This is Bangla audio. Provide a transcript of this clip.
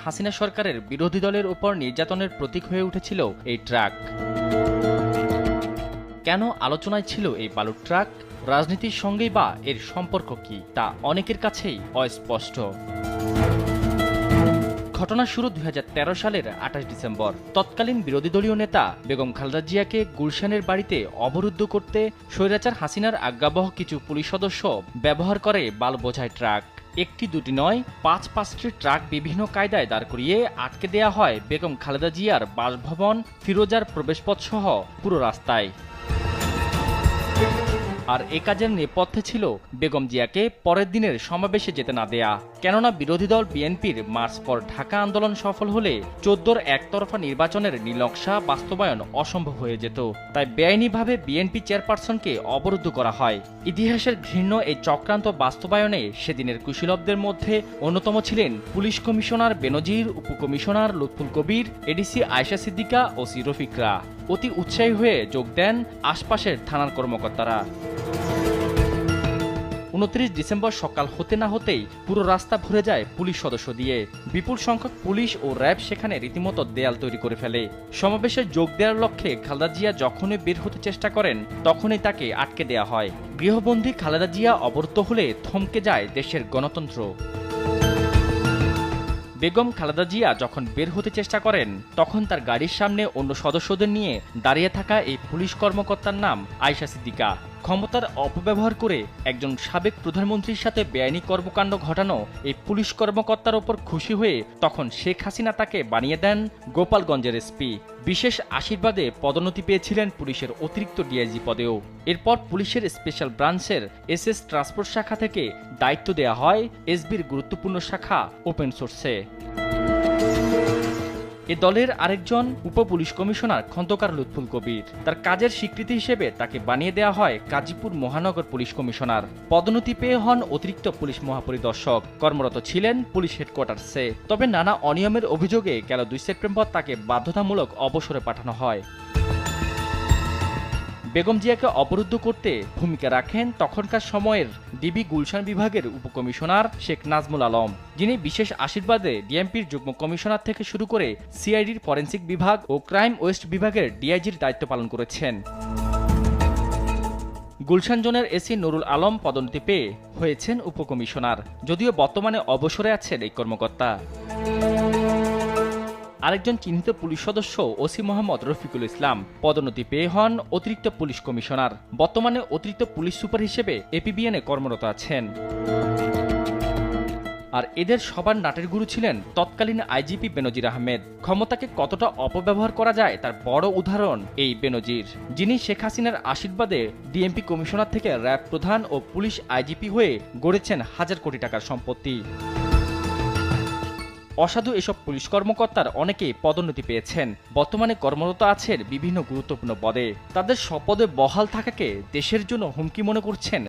হাসিনা সরকারের বিরোধী দলের উপর নির্যাতনের প্রতীক হয়ে উঠেছিল এই ট্রাক। কেন আলোচনায় ছিল এই বালুর ট্রাক? রাজনীতির সঙ্গেই বা এর সম্পর্ক কি তা অনেকের কাছেই অস্পষ্ট। ঘটনা শুরু ২০১৩ সালের ২৮ ডিসেম্বর। তৎকালীন বিরোধী দলীয় নেতা বেগম খালেদা জিয়াকে গুলশানের বাড়িতে অবরুদ্ধ করতে স্বৈরাচার হাসিনার আজ্ঞাবহ কিছু পুলিশ সদস্য ব্যবহার করে বালু বোঝাই ট্রাক। একটি দুটি নয়, ৫-৫টি ট্রাক বিভিন্ন কায়দায় দাঁড় করিয়ে আটকে দেয়া হয় বেগম খালেদা জিয়ার বাসভবন ফিরোজার প্রবেশপথ সহ পুরো রাস্তায়। আর এ কাজের নেপথ্যে ছিল বেগম জিয়াকে পরের দিনের সমাবেশে যেতে না দেয়া। কেননা বিরোধী দল বিএনপির মার্চ ফর ঢাকা আন্দোলন সফল হলে ১৪র একতরফা নির্বাচনের নীলনকশা বাস্তবায়ন অসম্ভব হয়ে যেত। তাই বেআইনিভাবে বিএনপি চেয়ারপারসনকে অবরুদ্ধ করা হয়। ইতিহাসের ঘৃণ্য এই চক্রান্ত বাস্তবায়নে সেদিনের কুশীলবদের মধ্যে অন্যতম ছিলেন পুলিশ কমিশনার বেনজির, উপকমিশনার লুৎফুল কবির, এডিসি আয়েশা সিদ্দিকা, ওসি রফিকরা। অতি উৎসাহী হয়ে যোগ দেন আশপাশের থানার কর্মকর্তারা। ২৯ ডিসেম্বর সকাল হতে না হতেই পুরো রাস্তা ভরে যায় পুলিশ সদস্য দিয়ে। বিপুল সংখ্যক পুলিশ ও র্যাব সেখানে রীতিমতো দেয়াল তৈরি করে ফেলে। সমাবেশে যোগ দেওয়ার লক্ষ্যে খালেদা জিয়া যখনই বের হতে চেষ্টা করেন তখনই তাকে আটকে দেয়া হয়। গৃহবন্দী খালেদা জিয়া অবরুদ্ধ হলে থমকে যায় দেশের গণতন্ত্র। বেগম খালেদা জিয়া যখন বের হতে চেষ্টা করেন তখন তার গাড়ির সামনে অন্য সদস্যদের নিয়ে দাঁড়িয়ে থাকা এই পুলিশ কর্মকর্তার নাম আয়েশা সিদ্দিকা। ক্ষমতার অপব্যবহার করে একজন সাবেক প্রধানমন্ত্রীর সাথে বেআইনি কর্মকাণ্ড ঘটানো এই পুলিশ কর্মকর্তার ওপর খুশি হয়ে তখন শেখ হাসিনা তাকে বানিয়ে দেন গোপালগঞ্জের এসপি। বিশেষ আশীর্বাদে পদোন্নতি পেয়েছিলেন পুলিশের অতিরিক্ত ডিআইজি পদেও। এরপর পুলিশের স্পেশাল ব্রাঞ্চের এসএস ট্রান্সপোর্ট শাখা থেকে দায়িত্ব দেয়া হয় এসবির গুরুত্বপূর্ণ শাখা ওপেন সোর্সে। এ দলের আরেকজন উপপুলিশ কমিশনার খন্দকার লুৎফুল কবির। তার কাজের স্বীকৃতি হিসেবে তাকে বানিয়ে দেওয়া হয় গাজীপুর মহানগর পুলিশ কমিশনার। পদোন্নতি পেয়ে হন অতিরিক্ত পুলিশ মহাপরিদর্শক। কর্মরত ছিলেন পুলিশ হেডকোয়ার্টার্সে। তবে নানা অনিয়মের অভিযোগে গেল ২ সেপ্টেম্বর তাকে বাধ্যতামূলক অবসরে পাঠানো হয়। বেগম জিয়াকে অবরুদ্ধ করতে ভূমিকা রাখেন তখনকার সময়ের ডিবি গুলশান বিভাগের উপকমিশনার শেখ নাজমুল আলম, যিনি বিশেষ আশীর্বাদে ডিএমপির যুগ্ম কমিশনার থেকে শুরু করে সিআইডির ফরেনসিক বিভাগ ও ক্রাইম ওয়েস্ট বিভাগের ডিআইজির দায়িত্ব পালন করেছেন। গুলশান জোনের এসি নুরুল আলম পদোন্নতি পেয়ে হয়েছেন উপকমিশনার, যদিও বর্তমানে অবসরে আছেন এই কর্মকর্তা। আরেকজন চিহ্নিত পুলিশ সদস্য ওসি মোহাম্মদ রফিকুল ইসলাম পদোন্নতি পেয়ে হন অতিরিক্ত পুলিশ কমিশনার। বর্তমানে অতিরিক্ত পুলিশ সুপার হিসেবে এপিবিএনে কর্মরত আছেন। আর এদের সবার নাটের গুরু ছিলেন তৎকালীন আইজিপি বেনজির আহমেদ। ক্ষমতাকে কতটা অপব্যবহার করা যায় তার বড় উদাহরণ এই বেনজির, যিনি শেখ হাসিনার আশীর্বাদে ডিএমপি কমিশনার থেকে র্যাব প্রধান ও পুলিশ আইজিপি হয়ে গড়েছেন হাজার কোটি টাকার সম্পত্তি। অসাধু এসব পুলিশ কর্মকর্তার অনেকেই পদোন্নতি পেয়েছেন, বর্তমানে কর্মরত আছেন বিভিন্ন গুরুত্বপূর্ণ পদে। তাদের স্বপদে বহাল থাকাকে দেশের জন্য হুমকি মনে করছেন